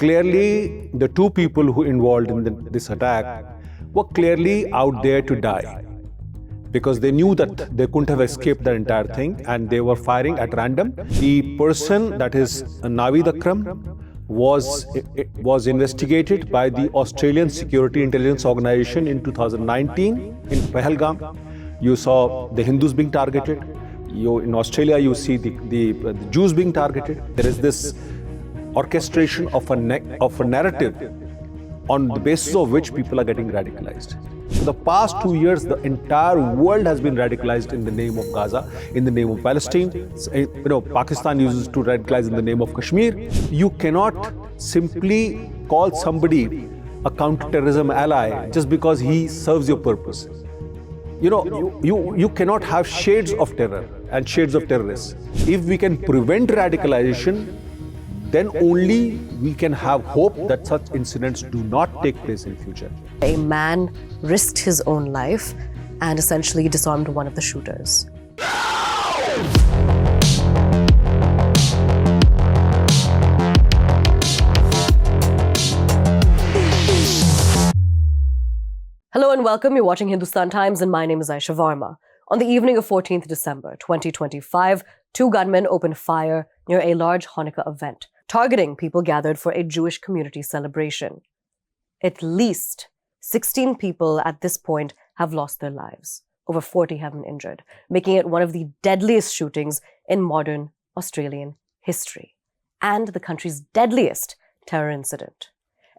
clearly the two people who involved in this attack were clearly out there to die, because they knew that they couldn't have escaped the entire thing and they were firing at random. The person, that is Naveed Akram, was investigated by the Australian Security Intelligence Organization in 2019 in Pahalgam. You saw the Hindus being targeted. In Australia, you see the Jews being targeted. There is this orchestration of a narrative on the basis of which people are getting radicalized. For the past 2 years, the entire world has been radicalized in the name of Gaza, in the name of Palestine. Pakistan uses to radicalize in the name of Kashmir. You cannot simply call somebody a counterterrorism ally just because he serves your purpose. You cannot have shades of terror and shades of terrorists. If we can prevent radicalization, then only we can have hope that such incidents do not take place in future. A man risked his own life and essentially disarmed one of the shooters. Hello and welcome. You're watching Hindustan Times and my name is Aisha Varma. On the evening of 14th December 2025, two gunmen opened fire near a large Hanukkah event, targeting people gathered for a Jewish community celebration. At least 16 people at this point have lost their lives. Over 40 have been injured, making it one of the deadliest shootings in modern Australian history, and the country's deadliest terror incident.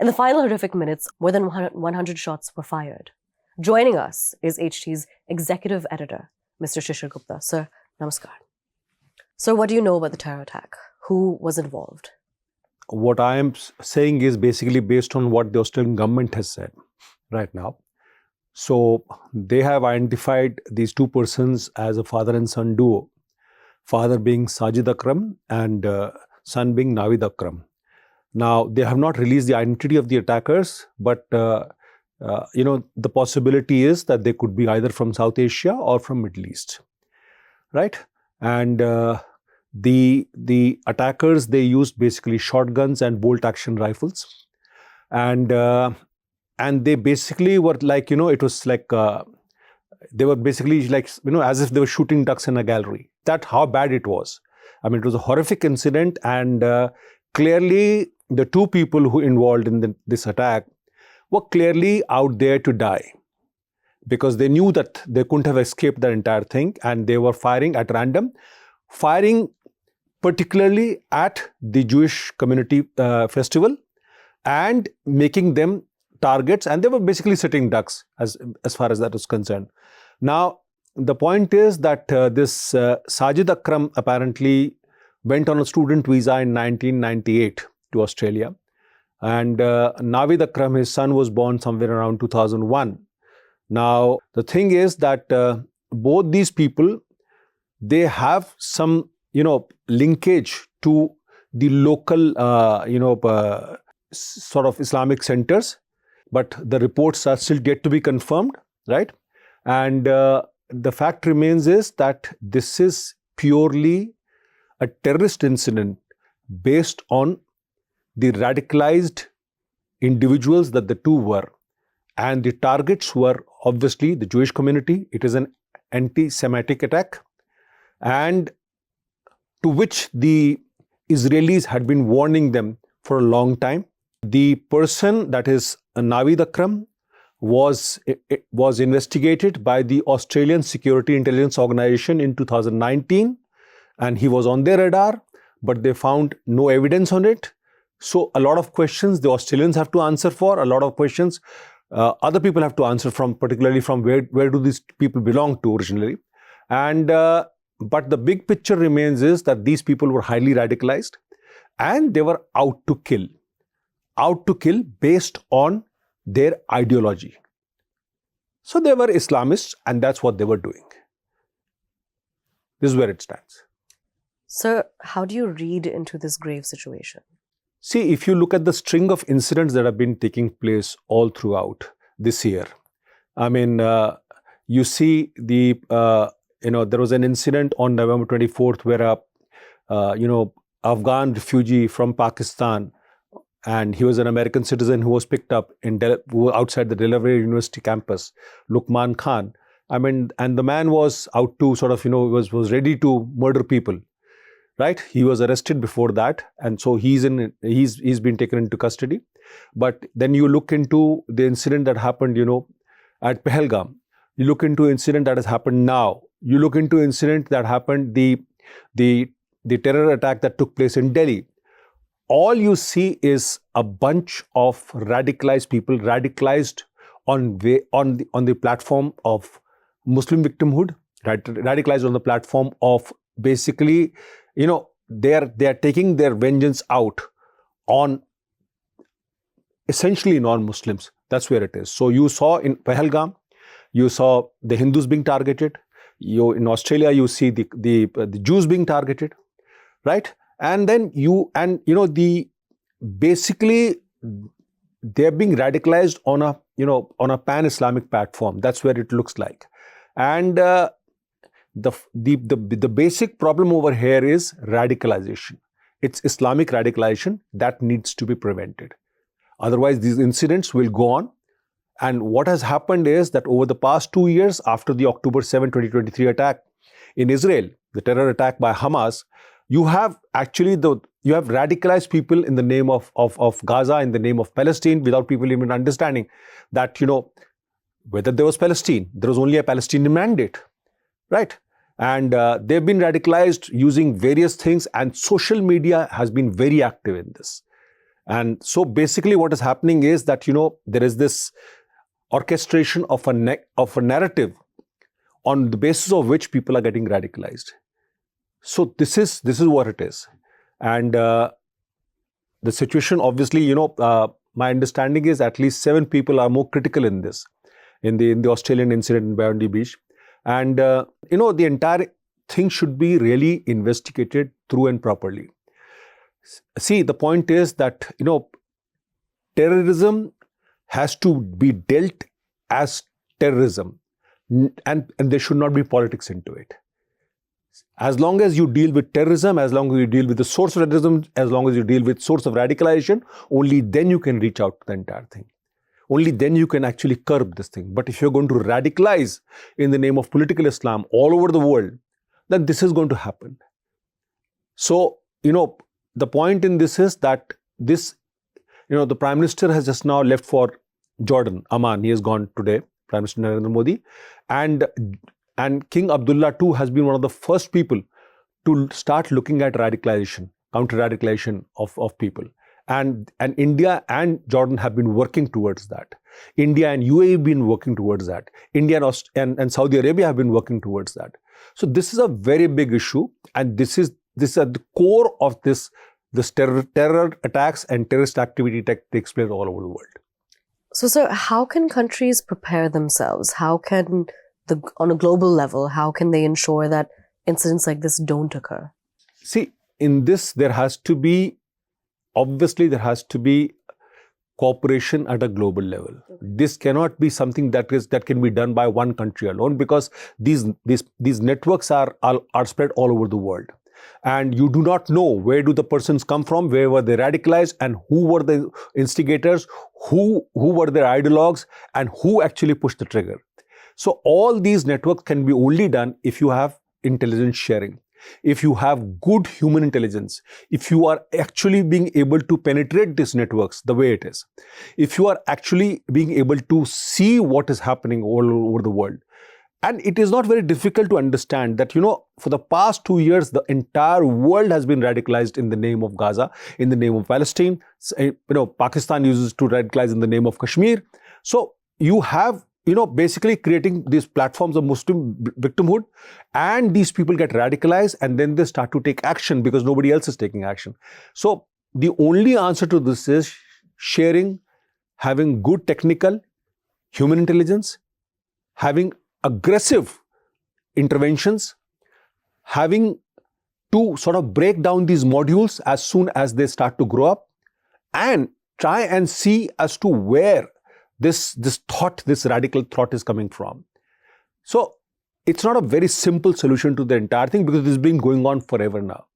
In the final horrific minutes, more than 100 shots were fired. Joining us is HT's executive editor, Mr. Shishir Gupta. Sir, namaskar. Sir, what do you know about the terror attack? Who was involved? What I am saying is basically based on what the Australian government has said right now. So they have identified these two persons as a father and son duo. Father being Sajid Akram and son being Naveed Akram. Now, they have not released the identity of the attackers, but the possibility is that they could be either from South Asia or from Middle East, right? And the attackers, they used basically shotguns and bolt-action rifles, and they basically were like, it was like they were basically like, as if they were shooting ducks in a gallery. That's how bad it was. I mean, it was a horrific incident, and clearly the two people who involved in this attack were clearly out there to die, because they knew that they couldn't have escaped the entire thing and they were firing at random, firing particularly at the Jewish community festival and making them targets, and they were basically sitting ducks as far as that was concerned. Now, the point is that this Sajid Akram apparently went on a student visa in 1998 to Australia, and Naveed Akram, his son, was born somewhere around 2001. Now, the thing is that both these people, they have some, linkage to the local, sort of Islamic centers, but the reports are still yet to be confirmed, right? And the fact remains is that this is purely a terrorist incident based on the radicalized individuals that the two were. And the targets were obviously the Jewish community. It is an anti-Semitic attack, and to which the Israelis had been warning them for a long time. The person, that is Naveed Akram, was investigated by the Australian Security Intelligence Organization in 2019, and he was on their radar, but they found no evidence on it. So a lot of questions the Australians have to answer for, a lot of questions other people have to answer from, particularly from where do these people belong to originally. And but the big picture remains is that these people were highly radicalized and they were out to kill based on their ideology. So they were Islamists, and that's what they were doing. This is where it stands. Sir, how do you read into this grave situation? See, if you look at the string of incidents that have been taking place all throughout this year, I mean, you see there was an incident on November 24th where a Afghan refugee from Pakistan and he was an American citizen who was picked up outside the Delaware University campus, Luqman Khan. I mean, and the man was out to sort of, was ready to murder people, right? He was arrested before that, and so he's been taken into custody. But then you look into the incident that happened, at Pahalgam. You look into incident that has happened now. You look into incident that happened, the terror attack that took place in Delhi. All you see is a bunch of radicalized people, radicalized on the platform of Muslim victimhood, radicalized on the platform of basically, they are taking their vengeance out on essentially non-Muslims. That's where it is. So you saw in Pahalgam, you saw the Hindus being targeted. In Australia, you see the Jews being targeted, right? And then basically they're being radicalized on a pan-Islamic platform. That's where it looks like. And the basic problem over here is radicalization. It's Islamic radicalization that needs to be prevented. Otherwise, these incidents will go on. And what has happened is that over the past 2 years, after the October 7, 2023 attack in Israel, the terror attack by Hamas, you have radicalized people in the name of Gaza, in the name of Palestine, without people even understanding that, whether there was Palestine, there was only a Palestinian mandate, right? And they've been radicalized using various things, and social media has been very active in this. And so basically what is happening is that, there is this orchestration of a narrative on the basis of which people are getting radicalized. So this is what it is. And the situation, obviously, my understanding is at least 7 people are more critical in this, in the Australian incident in Bondi Beach. And, the entire thing should be really investigated through and properly. See, the point is that, terrorism has to be dealt as terrorism, and there should not be politics into it. As long as you deal with terrorism, as long as you deal with the source of terrorism, as long as you deal with source of radicalization, only then you can reach out to the entire thing. Only then you can actually curb this thing. But if you're going to radicalize in the name of political Islam all over the world, then this is going to happen. So, the point in this is that the Prime Minister has just now left for Jordan, Amman. He has gone today, Prime Minister Narendra Modi. And King Abdullah too has been one of the first people to start looking at radicalization, counter-radicalization of people. And India and Jordan have been working towards that. India and UAE have been working towards that. India and Saudi Arabia have been working towards that. So this is a very big issue, and this is at the core of this terror attacks and terrorist activity that takes place all over the world. So, sir, how can countries prepare themselves? How can on a global level, how can they ensure that incidents like this don't occur? See, in this, there has to be cooperation at a global level. This cannot be something that can be done by one country alone, because these networks are spread all over the world. And you do not know where do the persons come from, where were they radicalized, and who were the instigators, who were their ideologues, and who actually pushed the trigger. So all these networks can be only done if you have intelligence sharing, if you have good human intelligence, if you are actually being able to penetrate these networks the way it is, if you are actually being able to see what is happening all over the world. And it is not very difficult to understand that, for the past 2 years, the entire world has been radicalized in the name of Gaza, in the name of Palestine. Pakistan uses to radicalize in the name of Kashmir. So you have, basically creating these platforms of Muslim victimhood, and these people get radicalized, and then they start to take action because nobody else is taking action. So the only answer to this is sharing, having good technical, human intelligence, having aggressive interventions, having to sort of break down these modules as soon as they start to grow up, and try and see as to where this radical thought is coming from. So it's not a very simple solution to the entire thing, because this has been going on forever now.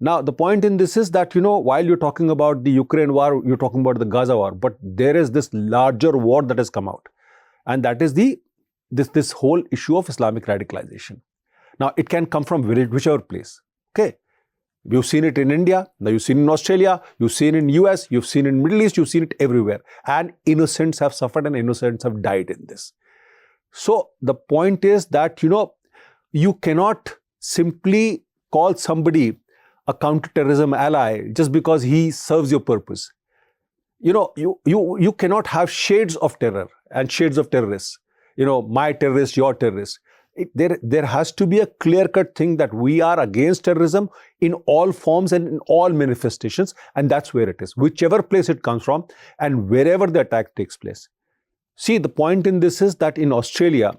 Now, the point in this is that, while you're talking about the Ukraine war, you're talking about the Gaza war, but there is this larger war that has come out. And that is this whole issue of Islamic radicalization. Now, it can come from whichever place. Okay. You've seen it in India, now you've seen it in Australia, you've seen it in US, you've seen it in Middle East, you've seen it everywhere. And innocents have suffered and innocents have died in this. So the point is that, you cannot simply call somebody a counterterrorism ally just because he serves your purpose. You cannot have shades of terror and shades of terrorists. My terrorist, your terrorist. There has to be a clear-cut thing that we are against terrorism in all forms and in all manifestations, and that's where it is, whichever place it comes from and wherever the attack takes place. See, the point in this is that in Australia,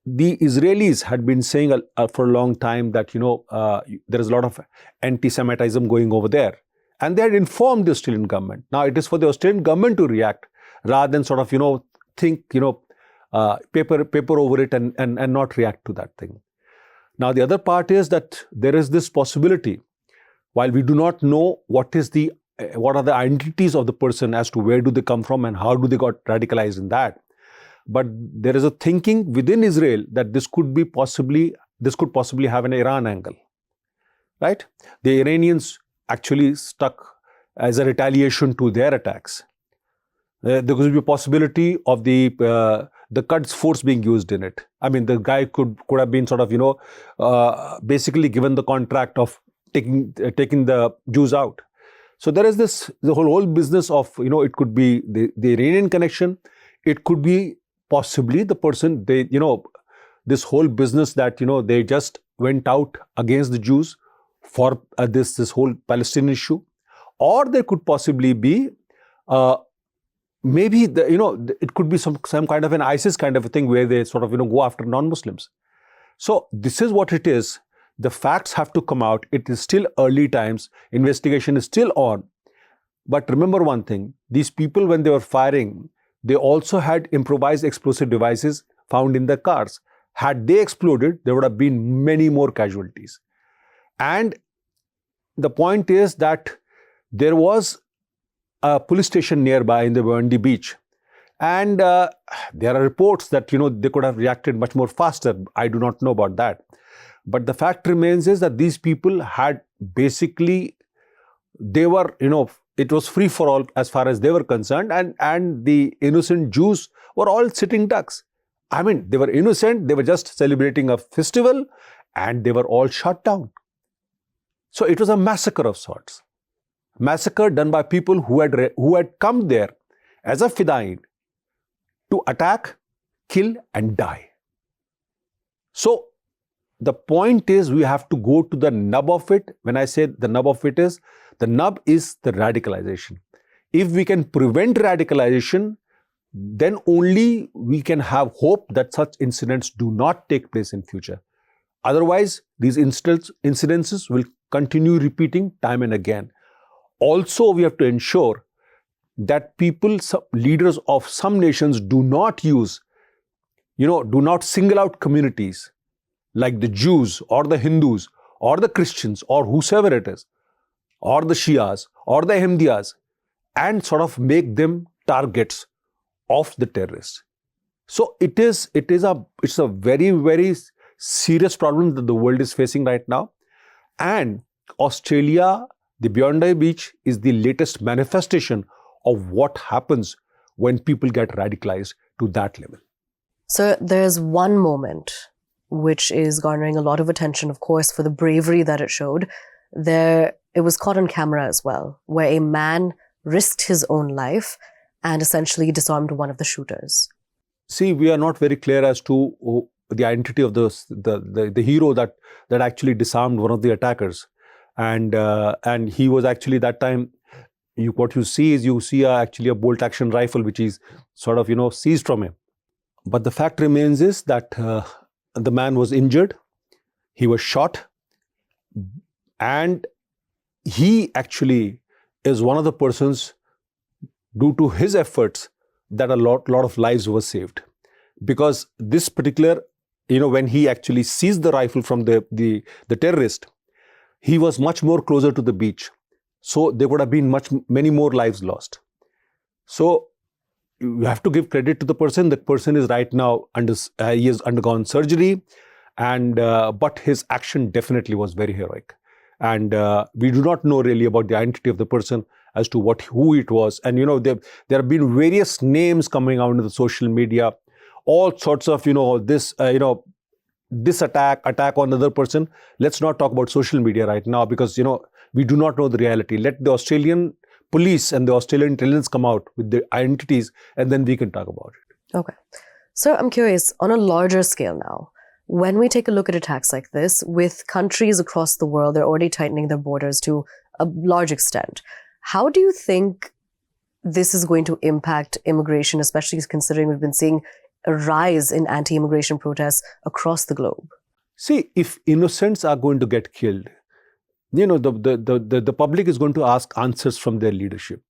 the Israelis had been saying for a long time that, there is a lot of anti-Semitism going over there, and they had informed the Australian government. Now, it is for the Australian government to react rather than sort of, think, paper over it and not react to that thing. Now, the other part is that there is this possibility, while we do not know what are the identities of the person as to where do they come from and how do they got radicalized in that. But there is a thinking within Israel that this could possibly have an Iran angle, right? The Iranians actually stuck as a retaliation to their attacks. There could be a possibility of the Quds force being used in it. I mean, the guy could have been sort of, basically given the contract of taking the Jews out. So there is the whole business of, it could be the Iranian connection. It could be possibly the person, this whole business that, they just went out against the Jews for this whole Palestinian issue. Or there could possibly be, maybe it could be some kind of an ISIS kind of a thing where they sort of go after non-Muslims. So this is what it is. The facts have to come out. It is still early times. Investigation is still on. But remember one thing: these people, when they were firing, they also had improvised explosive devices found in their cars. Had they exploded, there would have been many more casualties. And the point is that there was a police station nearby in the Bondi beach. And there are reports that, they could have reacted much more faster. I do not know about that. But the fact remains is that these people had basically, they were, it was free for all as far as they were concerned. And the innocent Jews were all sitting ducks. I mean, they were innocent. They were just celebrating a festival and they were all shot down. So it was a massacre of sorts. Massacre done by people who had come there as a fidain to attack, kill and die. So the point is, we have to go to the nub of it. When I say the nub of it is, the nub is the radicalization. If we can prevent radicalization, then only we can have hope that such incidents do not take place in future. Otherwise, these incidences will continue repeating time and again. Also, we have to ensure that leaders of some nations do not use, do not single out communities like the Jews or the Hindus or the Christians or whosoever it is, or the Shias or the Ahmadiyas, and sort of make them targets of the terrorists. So it's a very, very serious problem that the world is facing right now. And Australia, the Bondi Beach, is the latest manifestation of what happens when people get radicalized to that level. So there's one moment which is garnering a lot of attention, of course, for the bravery that it showed. It was caught on camera as well, where a man risked his own life and essentially disarmed one of the shooters. See, we are not very clear as to the identity of the hero that actually disarmed one of the attackers. And he was actually that time, what you see actually a bolt action rifle which is sort of seized from him. But the fact remains is that the man was injured, he was shot, and he actually is one of the persons, due to his efforts, that a lot of lives were saved. Because this particular, when he actually seized the rifle from the terrorist, he was much more closer to the beach. So there would have been many more lives lost. So you have to give credit to the person. That person is right now he has undergone surgery, and but his action definitely was very heroic. And we do not know really about the identity of the person as to who it was. And there have been various names coming out in the social media, all sorts of this attack on another person. Let's not talk about social media right now, because we do not know the reality. Let the Australian police and the Australian intelligence come out with their identities, and then we can talk about it. Okay. So I'm curious, on a larger scale now, when we take a look at attacks like this, with countries across the world, they're already tightening their borders to a large extent. How do you think this is going to impact immigration, especially considering we've been seeing a rise in anti-immigration protests across the globe? See, if innocents are going to get killed, the public is going to ask answers from their leadership.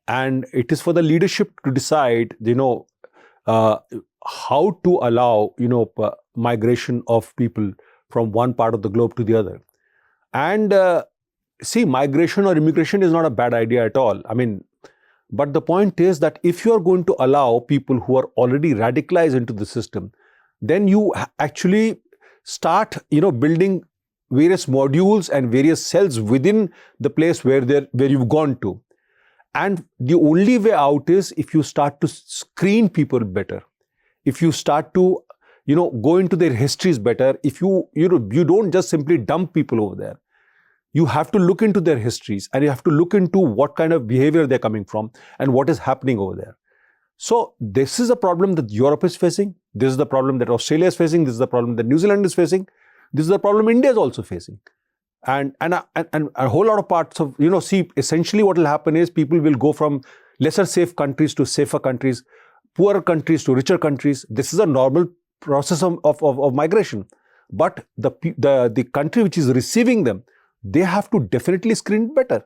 And it is for the leadership to decide, how to allow, migration of people from one part of the globe to the other. And see, migration or immigration is not a bad idea at all. I mean, but the point is that if you are going to allow people who are already radicalized into the system, then you actually start, building various modules and various cells within the place where you've gone to. And the only way out is if you start to screen people better, if you start to, go into their histories better, if you don't just simply dump people over there. You have to look into their histories, and you have to look into what kind of behavior they're coming from and what is happening over there. So this is a problem that Europe is facing. This is the problem that Australia is facing. This is the problem that New Zealand is facing. This is the problem India is also facing. And a whole lot of parts of, see, essentially what will happen is people will go from lesser safe countries to safer countries, poorer countries to richer countries. This is a normal process of migration. But the country which is receiving them, they have to definitely screen better.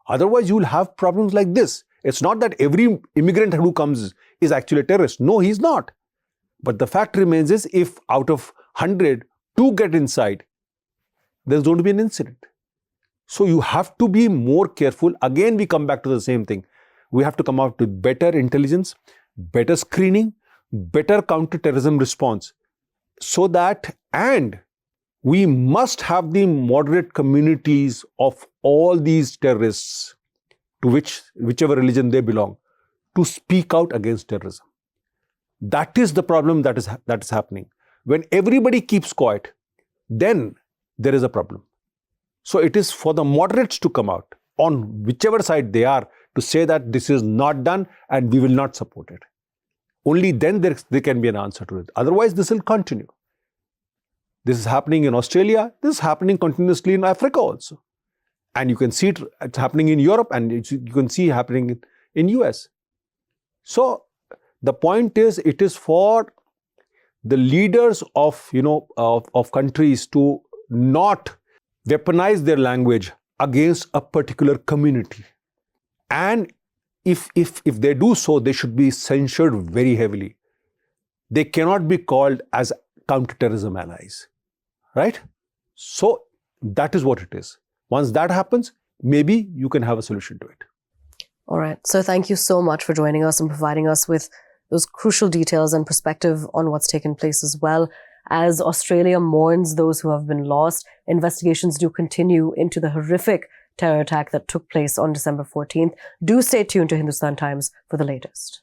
Otherwise, you will have problems like this. It's not that every immigrant who comes is actually a terrorist. No, he's not. But the fact remains is, if out of 100, 2 get inside, there's going to be an incident. So you have to be more careful. Again, we come back to the same thing. We have to come out with better intelligence, better screening, better counter-terrorism response. So that, and we must have the moderate communities of all these terrorists, to whichever religion they belong, to speak out against terrorism. That is the problem that is happening. When everybody keeps quiet, then there is a problem. So it is for the moderates to come out, on whichever side they are, to say that this is not done and we will not support it. Only then there can be an answer to it. Otherwise, this will continue. This is happening in Australia. This is happening continuously in Africa also. And you can see it's happening in Europe, and you can see it happening in US. So the point is, it is for the leaders of countries to not weaponize their language against a particular community. And if they do so, they should be censured very heavily. They cannot be called as counterterrorism allies, right? So that is what it is. Once that happens, maybe you can have a solution to it. All right. So thank you so much for joining us and providing us with those crucial details and perspective on what's taken place as well. As Australia mourns those who have been lost, investigations do continue into the horrific terror attack that took place on December 14th. Do stay tuned to Hindustan Times for the latest.